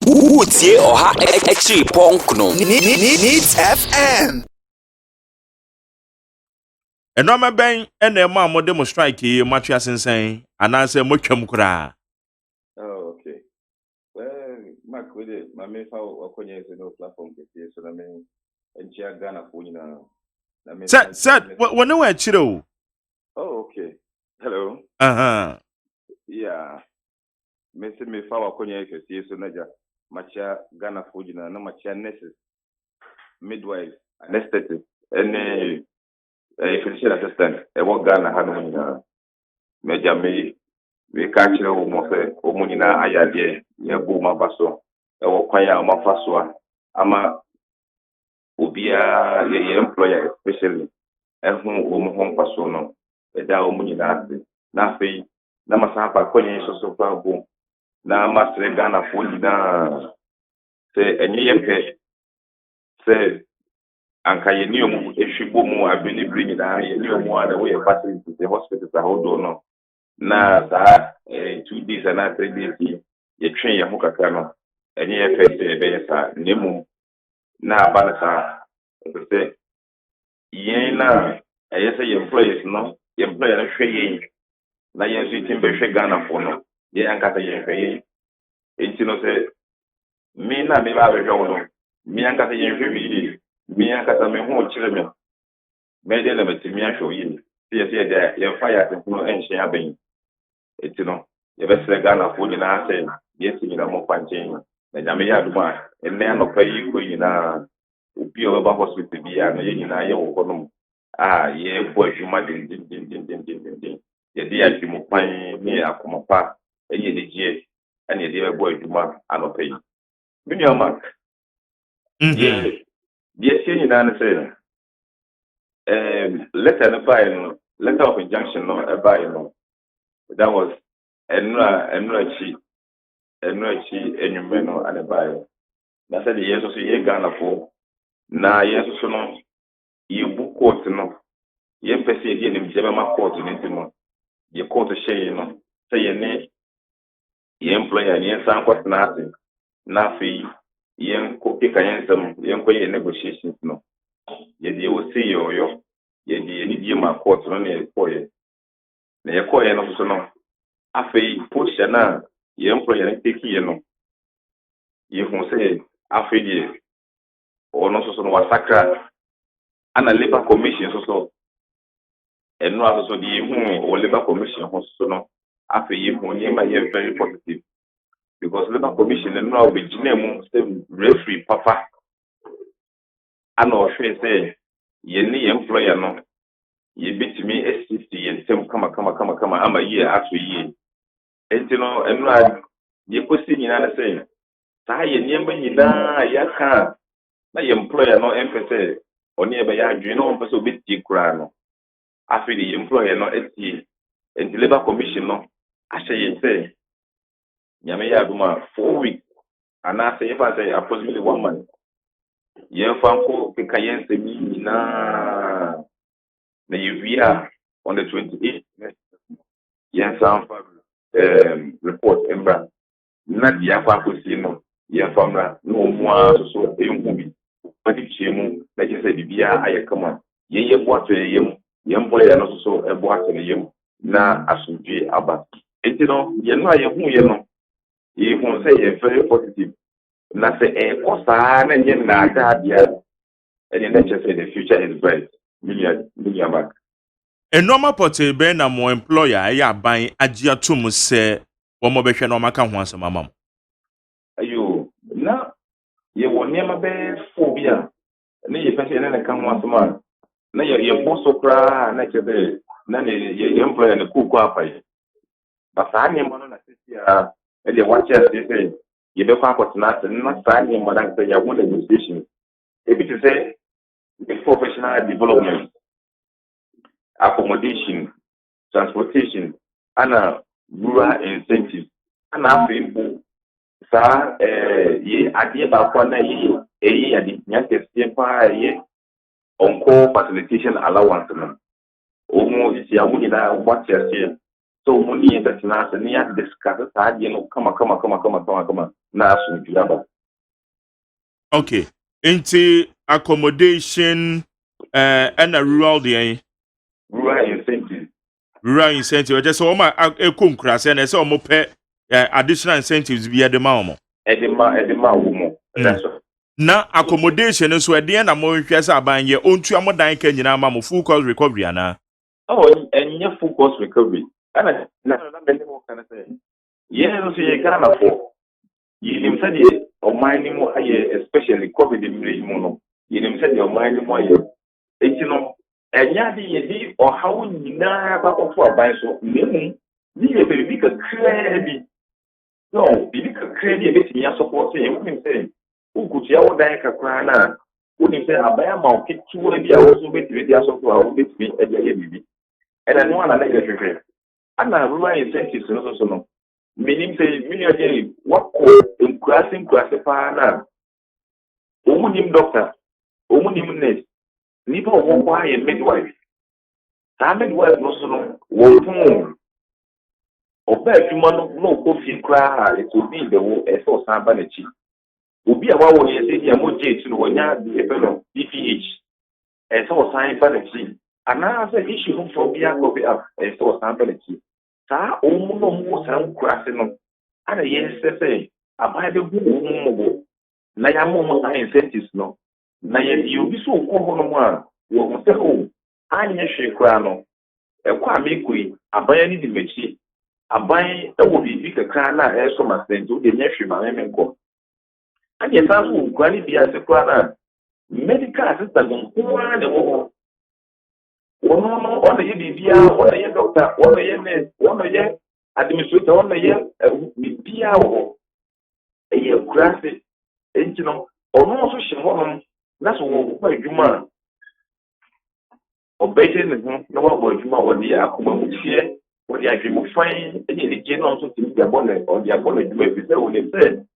Utie Oha Echi Ponkno Needs FM. And on my bang and their mom would demo strike you much as insane, and answer Muchum Kra. Oh, okay. Well, Mark with it, my main or Konya is no platform, so I mean, and Chia Ghana for you now. Said, when no way, Chido. Oh, okay. Hello. Yeah. Messi me fa Konya is so Naja, Macha Ghana for you now, no Macha nurses, midwives, anesthetists, and a physician assistant, a work Ghana had Major me. We catch the Omunina Ayade, Yabuma Basso, or Kwaya Mafaswa, Ama Ubia, the employer, especially, and whom home personal, the Daomunina, Nafi, Namasapa, Konya, so far boom, Namas Ghana Fulina, say, and ye say, Ankayanium, if she boom, I've been bringing out, you know, more the way of facilities, the hospitals, I hold on. Na that 2 days and 3 days you train your hukakano and you face the nemu na banasa say yena I say employees no employer shey na yen sitting be Ghana for no ye ankata yen hweye enti no say me na me ba be hwo no me ankata yen hweye me ankata me ho kire me de na metimi ahwo yi see de ye fire to no enhye aben eti no ye be sere Ghana for nyina say yes nyina mo kwanchen na nyame ya duma enne anopa yi ko nyina obi o ba hospital bia na ye nyina ye wo kono ye bo adwuma din ye dia di mo kwan ni akomopa enye de gie ene ye de bo adwuma anopa yi minia mark ye nyina na say letter no buy no letter of injunction no e buy no that was enrachi enyume no anebayo na said yes so ye Ghana for na yes so no ye book court no ye pese ye nim jebe ma court ni ntimo ye court shey no say ye ne ye employer ye san court na ase na fi ye ko pika ye nsam ye ko ye negotiations no ye die wo see yo ye die ni die ma court no ne ko ye na ye ko ye no so no afei position na ye employer take ye no ye hu say afei die ono so no wasakra ana labor commission so eno aso die hu o labor commission ho so no afei ye hu ye ma ye very positive because labor commission eno a be gina mu say referee papa ana o hwe say ye ni employer no ye bitimi assist ye ntem kama ama ye aso ye enti no eno a ye kosi nyina na say saa ye niamba nyina ya ka na ye employer no empese oni ebe ya adwene no empese obeti kura no afi the employer no eti enti labor commission no ahye ye say nyame ya aduma 4 weeks ana say if I say approximately 1 month ye fanko pika yense nyina na ye via on the 28th ye san report embra na dia kwa kosi no ye famra no mu so enhu bi pati chemu na je se bibia ayekama ye boato ye employer no so boato ye na asudwe aba enti no ye no ayehu ye no ye hu say ye very positive na say kosa na nye na ada bia and then just say the future is bright million back A normal portable be na mo employer ya ban agia tum se wo mo behwe no maka ho asema mam ayo na ye wonia ma be phobia na ye pese na kan ho asema na ye boso kra na chebe na ye employer na kuku apai ba sa anya mo na sisi a e de wache say ye be kwa kwatna na sa anya mo na say ya wo negotiation e bi to say the professional development accommodation transportation and rural incentives and after sa ye adie ba kwa na ye adi nyake pa ye on call facilitation allowance no omo isi amu ni na what you say So money is that na se ne discuss saa de no kama na aso dwaba. Okay. Into accommodation and a rural day. Rural incentive. Rural incentive. Just so my kunkrase and so mo pay additional incentives via the mamo. Edema woman. That's all. Na accommodation nso e de na mo hwese aban ye ontu amodan ka nyina ma mo full cost recovery ana. Oh, and your full cost recovery. And na bele mo kana say. Yeah, no say Ghana for. You say the omani mo aye especially COVID mo no. You say the omani mo aye. Enti no enya de ye di o hawo nyina ba ko for aban so. Nemu ni ye be ka kra bi. No, bi ka kra bi e be ti ya support say you say. Ukuti ya wodan kakra na woni say abaya ma oketu bi a wo so betiri dia so for a wo betiri e dia ye bibi. And I know na get hwehwe. Ana rural incentives no no. Meaning say million what increasing pa na. Omunim doctor, omunim nurse, nipa wo kwa ye midwife. Ta midwife no so no wo fun. Oba adwuma no ko fi kra ha it will be the wo e so san ba na chi. Obi a wawo ye say dia mo je tu no wonya de fellow DPH. E so san ba na chi. Ana say issue no for bia go be up e so san ba na chi. Sa omu no mo san kurase no. Ana ye say abai de gu mo na ya mo san incentives no. Na ye di obi so ko ho no mo a wo mo say o anya hwe kura no. E kwa me koi abai ni di mechi. Abai e wo bi kakra na e so ma sent o de nyehwe ma me nko. And yes, I will quality as a quarter. Medical assistant on one on the India, one a doctor, one a nurse, one a year administrator, one a year with PRO, a year graphic, engine, or no social home. That's what you man. Or better than no one you or the account here, or the agreement fine, any general to the bonnet or the bonnet, maybe they said,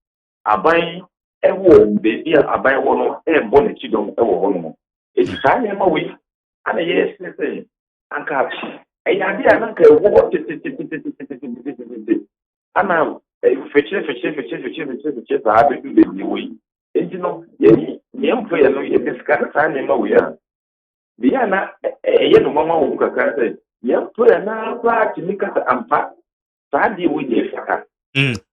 I buy. Ewo baby abai wono e bone chidom ewo wono e ti sa ne ma we ana yes say anka e ya dia na ka ewo ana feche sa be du be we enti no ye mfo ye no ye discuss sa ne ma we ya bia na ye no mama wo kaka say ye mfo ya na ba ti ni kasa ampa sa di we ye faka.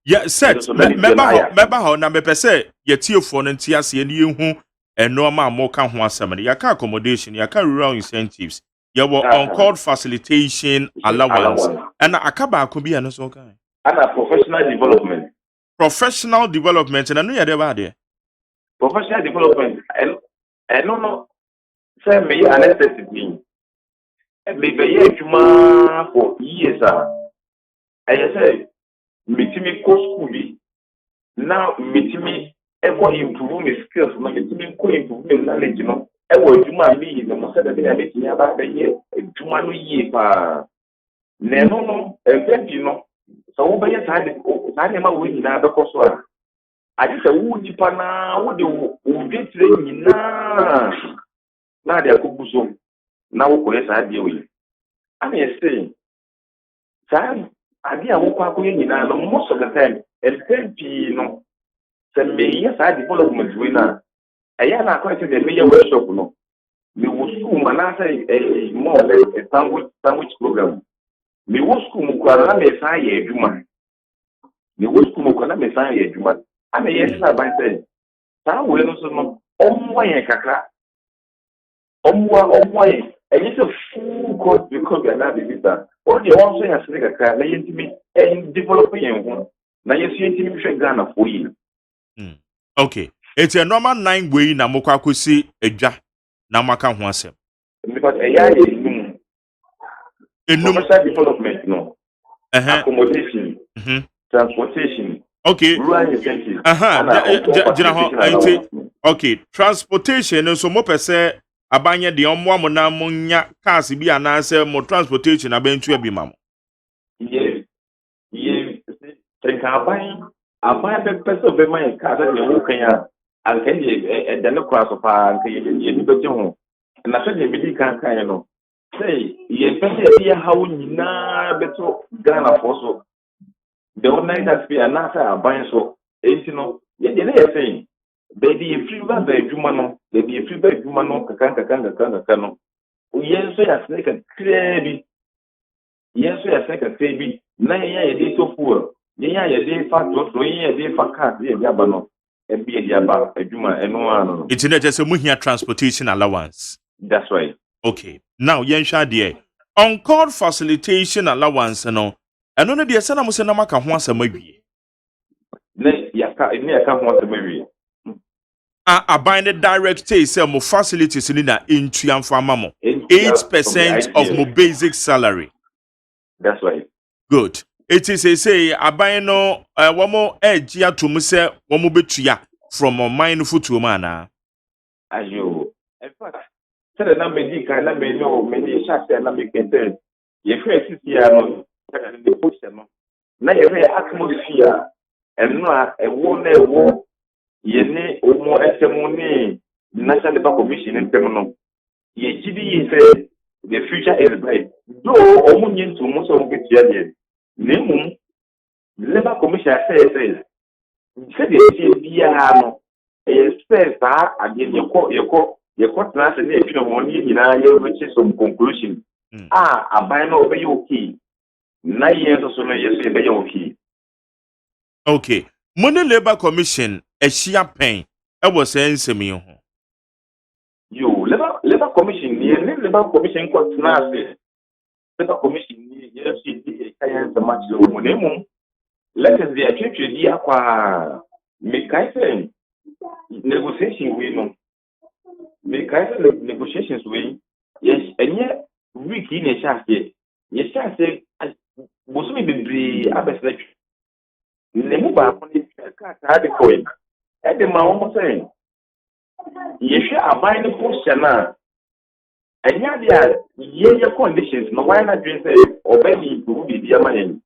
Yeah, set. Meba ho na me pese ye tiefo no ntiase ne yehu enoma mo ka ho asem ne yaka accommodation yaka rural incentives ye wo on-call facilitation allowance and akaba akobi eno so kan Ana professional development. Professional development na no ye de ba de. Professional development and no say me an necessity. Me be ye adwuma for years I say metimi ko school bi now metimi ever improve my skills na metimi ko improve my knowledge no ewo adwuma mi no say da be metimi aba be ye adwuma no yie pa na no ebi no so wo be ye sa ma wo nyina be ko so a just say wo nipa na wo de wo vetire nyina na de akubuso na wo ko ye sa de we ana ye say sa adi a wokwa akoye nyina no most of the time LPP no se me yes I development we na eya na akwa se de me workshop no me wo school mana say more like a sandwich program me wo school mu kwa na me sa ye adwuma me wo school mu kwa na me sa ye adwuma ana yes na ban say sa we no so no omwa ye kakra omwa ye and it's a full course because we are not the visa. All the ones who have said that they intimate and developing and now you see intimate Ghana for you. Okay. It's a normal 9 way na mokwa kusi eja na maka ho asem. Because a year is professional development, no. Accommodation, transportation. Okay. Rural incentives. Okay. Transportation so mo pese abanye de omwa mo na mo nya cars bi anase mo transportation abentu abi mamo. Yes. Think aban be person be my car that you wo kan ya an kan je the no cross of an kan ye ni be ho na so je bi kan no say ye pese ye how nyina beto Ghana for so the online that be anasa aban so enti no ye dey say baby ye free ba adwuma no baby ye free ba adwuma no kaka no ye so ya snake clear bi ye so ya snake clear bi na ye dey to full ye dey fa to ye dey fa car ye dey aba no e bi dey aba adwuma eno ano It's not just a muhia transportation allowance. that's right. Okay. Now, yensha dear. On-call facilitation allowance, no. And only the sana musa na maka ho asema wie. Ne yaka ho asema wie. Aban the direct say mo facilities ni na intuamfa amamo. 8% of my basic salary. That's right. Good. It is a say aban no wamo edge atum se wamo betua from a mine futu mana. Ayo. In fact, say na me di kan na me no me di share na me kete. Ye free sisi ya no, the push no. Na ye free atmosphere. Eno a ewo na ewo ye ne omo esemu ni National Labour Commission ntem no. Ye gidi ye say the future is bright. Though omo nyintu mo so mo betia de. Nemu Labour Commission say the bia no say that again you class and if you want you reach some conclusion. Aban no be okay. 9 years or so no yes be okay. Okay. Money Labour Commission ehia pen e was ensemi ho. You Labour Commission ni Labour Commission court na say Labour Commission ni yes see kayan the match lo mo nemu. Let us be a church dia kwa make I say negotiation we no. Make I say negotiations we yes enye week in a chance yes chance bosumi bebre abesle nemu ba ko ni ka de ko e de ma wo say yehwe aban ne question na enya dia ye conditions no why na dream say obey to be dia man.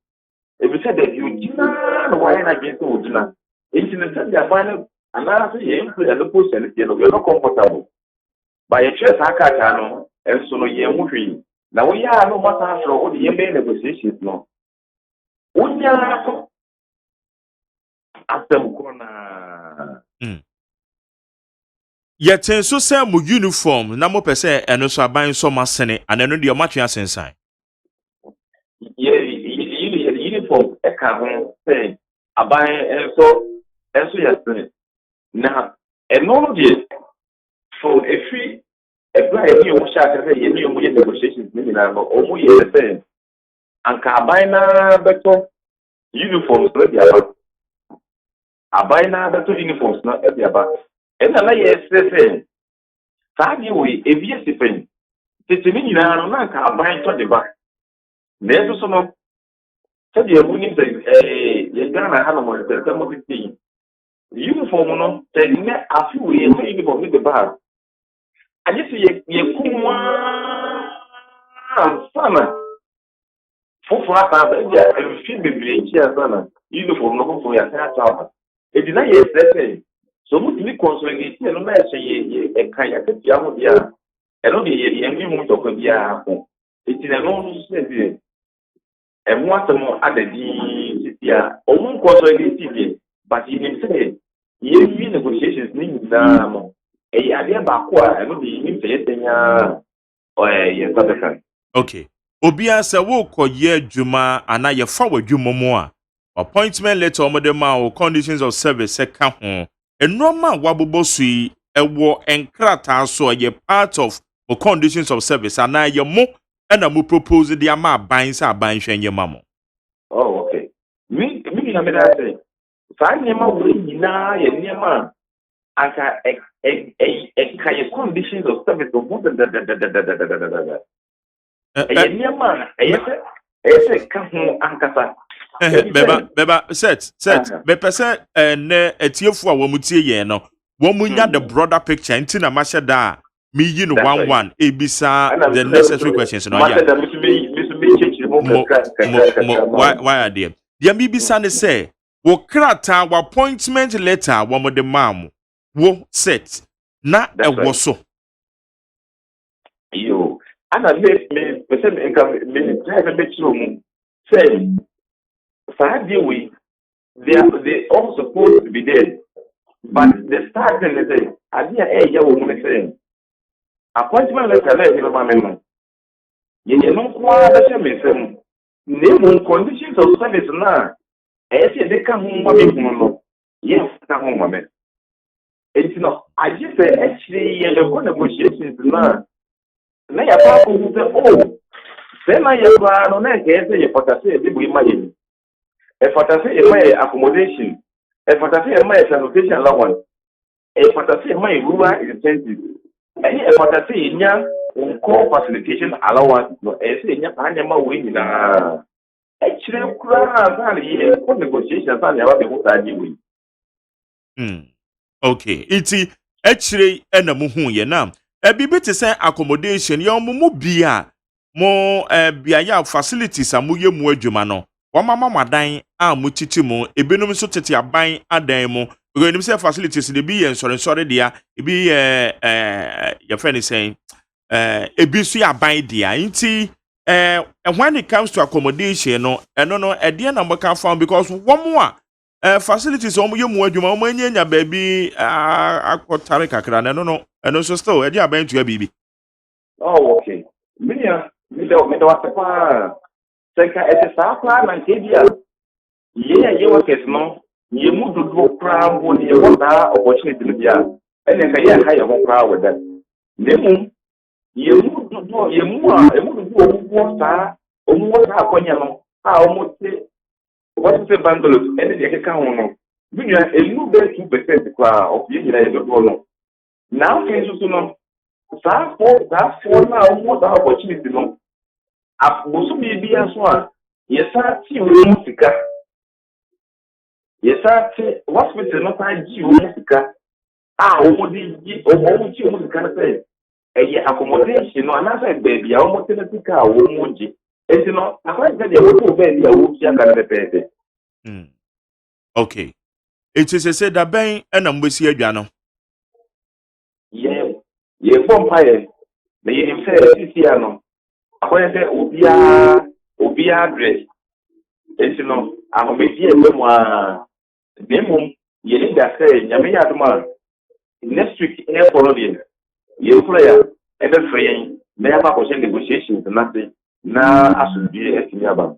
If you said that you did not why not get to dinner, it's in the sense that final another year and the post and you're not comfortable. By a church, Hakatano, and so no year movie. Now we are no matter for all the year negotiations. No, when you are after Mukona. Yet so say mo uniform na mo pese eno so aban so masene aneno de o matwe asensan. Uniform say aban so yes now and all of it for a free a bride you say you negotiations almost say and cabina better uniforms ready about abina better uniforms not ready about and I yes say Sabi we if yes different titini na na cabina to the back there's some said you wouldn't say you're gonna have a uniform no say me afi we uniform with the bar I just ye kuma sana for ata ya fi bebre kia sana uniform no for ya sa ta e di na ye say so mo timi consolidate no na say ye e kan ya ke ya ho dia e no ye ngi mu to ko dia ko e ti na no say bi e mo atamo adadi titia o mo consolidate bi but you say ye fi negotiations ni na mo e ya dia ba ko a no bi ni say tenya ye tabekan. Okay. Obia se wo koye adwuma ana ye fa wadwuma mu a appointment letter omodema o conditions of service se ka ho enoma wabobosui ewo enkrata so ye part of o conditions of service ana ye mo na mo propose the ama ban sa ban hwenye mamo. Oh okay. Me na me da say sa nyema wo nyina ye nyema aka kai conditions of service of the nyema ese ka ho ankasa Beba set be pese ne etiefu a wo mutie ye no wo munya the broader picture nti na ma da me yi no 11 ebisa the necessary questions no ya why are there dia mi bisa ne say wo krata wo appointment letter wo mo de mam wo set na e wo so yo ana me person me try to make sure say Saturday they all supposed to be there, but the starting is say idea ya wo mo say appointment letter na you ma me ye no kwa da she me say name conditions of service na say they can ho ma me no yes na ho ma me it's no I just say actually you go negotiations na ya pa ko say oh say na ya ba no na ke say you potase e bu ma ye e potase e my accommodation e potase e my transportation allowance e potase e my rural incentive e potase e nya on-call facilitation allowance no e say nya pa nya ma we ni na actually kura na ye ko negotiations na ya ba be ho ta di we okay iti actually na mu hu ye na bibi te say accommodation ye mu bia mo bia ya facilities amuye mu adwuma no wamama madan a mu titi mu ebenum so tete aban adan mu because say facilities de bi ye nsore dia ebi ye friend is saying ebi so ya aban dia nti when it comes to accommodation no no e dey na mbaka found because one facilities omo ye mu adwuma omo anya baabi akotare kakra na no so still e dey aban to bibi. Oh okay me do whatever seka etesa kwa na nkebia ye workers no ye mu dodo kra mbo ne ye wada opportunity bia ene ka ye ha ye ho kra wada nemu ye mu dodo omu sa akonya no omu te what say bungalows ene de ka ho no binya elu be 2% kwa of ye nyina ye dodo no now ken so no sa for na omu da opportunity no abosu bibia so a yesati wo musika yesati hospital no kwa ji wo musika omodi ji omo ji wo musika na say eye accommodation no anasa baby a omo tenatika wo moji enti no akwa de wo baby a wo fi aka na pepete okay it is say da ben na mbesi adwa no ye bompaye na ye nim say sisi ano akwa say obi address enti no ahomedi ememu a demum ye ni da say nyame ya aduma next week e follow the ye player e be free na ya ba ko negotiations na say na asubie etimi aba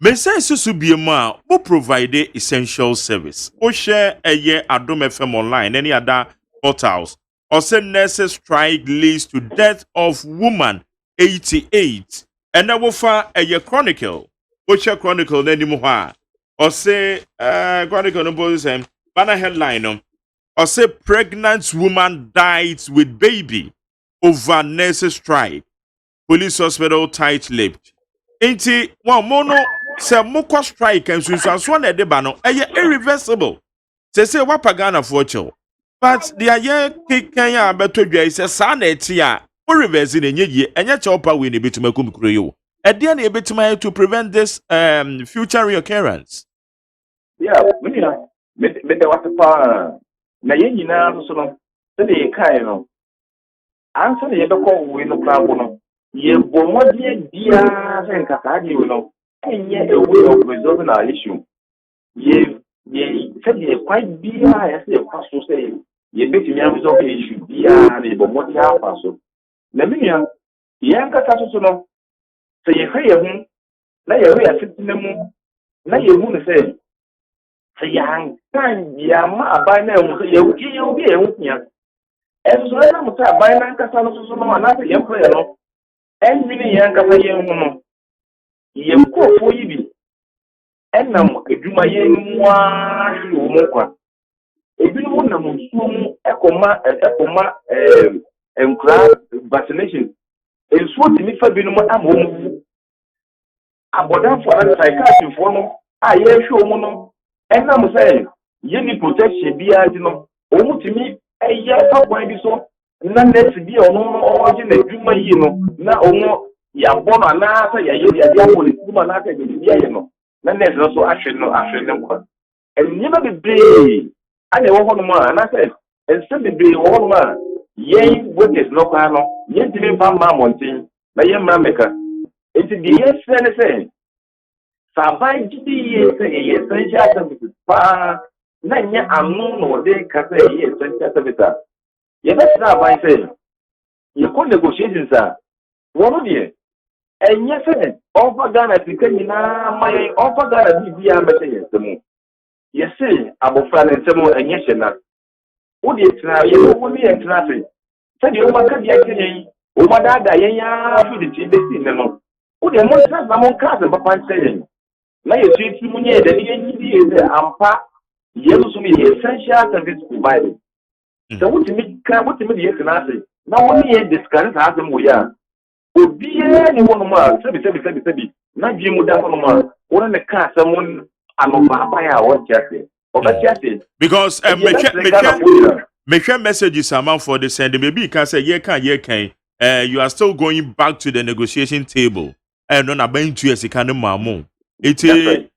me say susu biemu a wo provide essential service wo share eye Adom FM online any other portals or say nurses strike leads to death of woman 88 and na wo fa eye chronicle wo share chronicle na nimu ha or say chronicle no bo say banner headline no or say pregnant woman dies with baby over nurses strike police hospital tight-lipped enti one mono se mokwa strike and so na de ba no irreversible say wapagana for chill but the aye kikan ya betodwa is sa na eti a o reverse na nyeye enye chopa we ne betuma kumkuro yo e de na betuma to prevent this future reoccurrence. Yeah, me de whatever na ye nyina so no se de kai no ansa na ye bekọ we no krambo no ye bomodie dia se nkata di we no enye a way of resolving our issue ye se de quite dia ya se kwaso say ye betimi resolve issue dia na bomodie afaso na minya ye nkata so no se ye hwe ye hu na ye hwe ya fitina mu na ye hu ne say yang kan ya ma abai na hu ye hu ye hu ye hu nya eso na mo ta abai na nkata no so no na ye hwe no enwini ye nkata ye hu no ye nkofo yi bi enam edwuma ye nwa hwe mo kwa ebinom na mo sumu ekoma enkra vaccination ensuo timi fa binom amom abodanfo na psychiatrist fo no ye hwe mo no enam say ye ni protection bia di no omutimi eye fa kwan bi so na net bi ono oje na edwuma yi no na ono ya bono na sa ya ye ya police kuma na ka bi ya ye no na net no so ahwe no kwa enyi ba bebre ane wo hono ma na say ense bebre wo hono ma ye workers no kwa no Yen to me Bamba Montin, my young Mameka. It's the yes, anything. Sabai Gidi, yes, and Pa, Nanya, Amun, or they can say yes, and Catabita. Yes, that's not by saying. You could negotiations, sir. One of you. And yes, over Ghana, because my over Ghana, be a message. Yes, sir, about Fran and Samuel and yes, and that. What is now? You will be a traffic. Said you over the over that, I am the TV. What the most among cousin, Papa saying. Now you see, the Ampa, yellow to me, essential service provided. So what to me, yes, and I say, now only this current has them we are. Would be anyone more, sabi. Not Jim would have one on the car, someone I'm a papaya or Jesse. Because make sure messages amount for the send. Maybe you can say, you are still going back to the negotiation table. And non about 2 years, you can't mamu. It is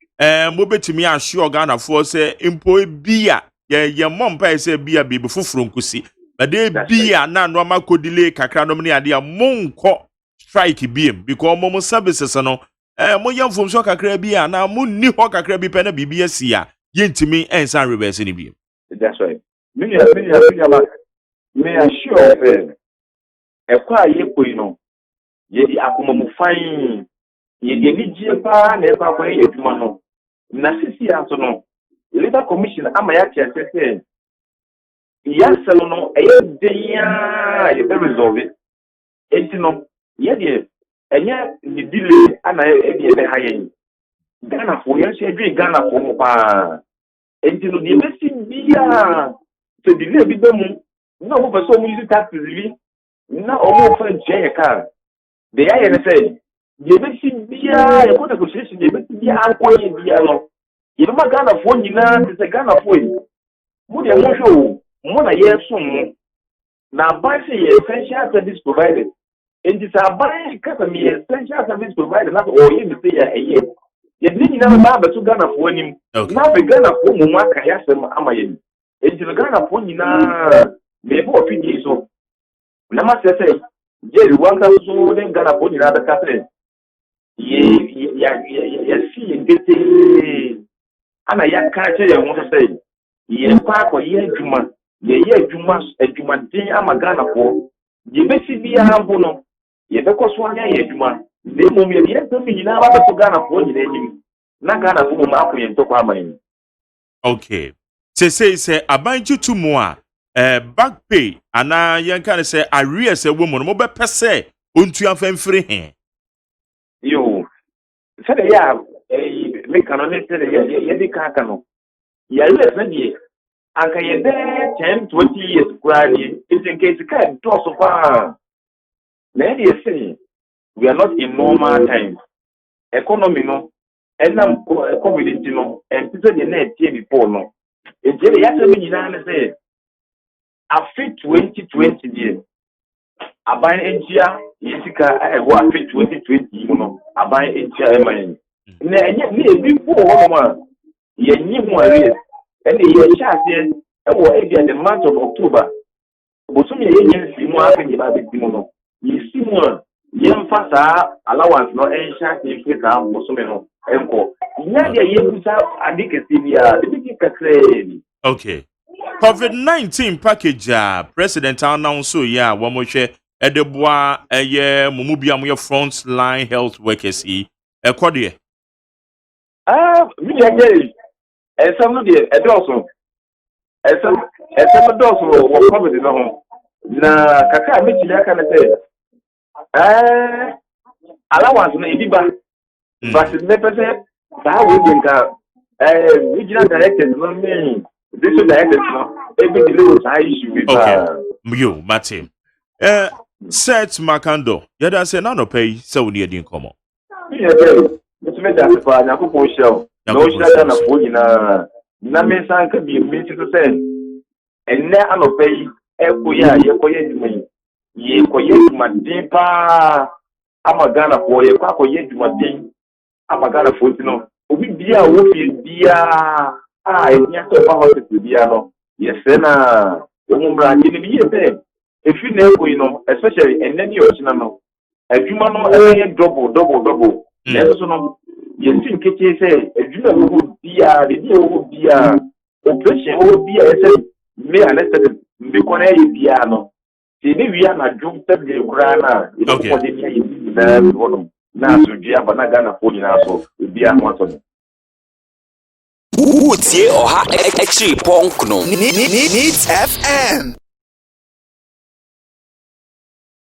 mobile to me, I'm sure Ghana for say, employ beer. Your mom pay say beer be before from Kusi. But they beer now, no man could delay Kakranomini idea, monko strike beam because Momo services no. Mo young from Soka Crabia now, moon new Hoka Crabby Penna BBS here. Yen to me and San Reverse in beam. That's right. May I sure a quiet yequino. Ye the Akumo fine. Ye the Jipa, never way to Mano. Nassisi Antono. Labor Commission, Amayachi, said, yes, Salono, a day, you can resolve it. Etino, yet, and yet the delay, and I be high. Ghana for yes, Ghana for Mopa. Etino, the message be to delay with them. No, for so many taxes, no, over for J. Car. The INSA, the message be a negotiation, the message be a you know, Ghana for you now, it's a Ghana for you. Would you show more years soon? Now, by saying essential service provided, and it's a buying company essential service provided, not all you say a year. You didn't know about to Ghana for him. Now, the Ghana for Mumaka Yasam Amayan. It's the Ghana for you now, before 50 years old. Nama say, Jerry, one so then Ghana for you other country. See, get ana ya kache ya won say ye pa ko ye adwuma ye adwuma din amagana ko ye besi bia hambo no ye be ko so anya ye adwuma le mom ye ye to mi na ba to Ghana ko nyina enyim na Ghana ko ma akoye ntoko aman. Okay, say abanju to mo a back pay ana ye kan say arrears e wo mo no be pese ontu afamfiri he yo say the ya make an honest yedi kakano. Yes, maybe Anka ye there 10, 20 years gradually, it's in case you can't draw so far. Lady is saying we are not in normal times. Economy no, and I'm community no, and people the net here before no. It's really actually say after 2020 years. Aban entia yesika ewo after 2020 you know aban entia eman. Na enye ni before one ye nyi ho areas and ye chance ewo at the month of October bosom ye nyi mu afin ye ba be timo no ye simu ye mfasa allowance no en chance ye fika bosom no enko nya ye busa adikesi bia de bi kakre. Okay, COVID-19 package president announce ya wo mo hwe edeboa eye mumubia mo front line health workers yi ekode mi ye some de edoso some doso wo COVID no ho na kaka mi ti aka na say allowance na ibiba but the person that we think regional directors no me this directors no every delay was high issue with you Martin set Makando yada say na no pay say we need din komo yeah it's me that for na ko show no shada na fo na me san ka bi mi to say enne anopay ekoya ye koye dwuma ye koye dwuma din pa amagana fo ye kwa koye dwuma din amagana fo no obi bia wo fi bia enya to pa hospital bia no ye se na umumra ni bi ye if you know, especially and then you're no, a human double. There's no, you think it say, a human would be a operation would be a me and the piano. See, we are not doomed to the grana. Okay. Now, so Gia Banagana for you also, be a mountain. Would ye or ha actually punk no needs FM.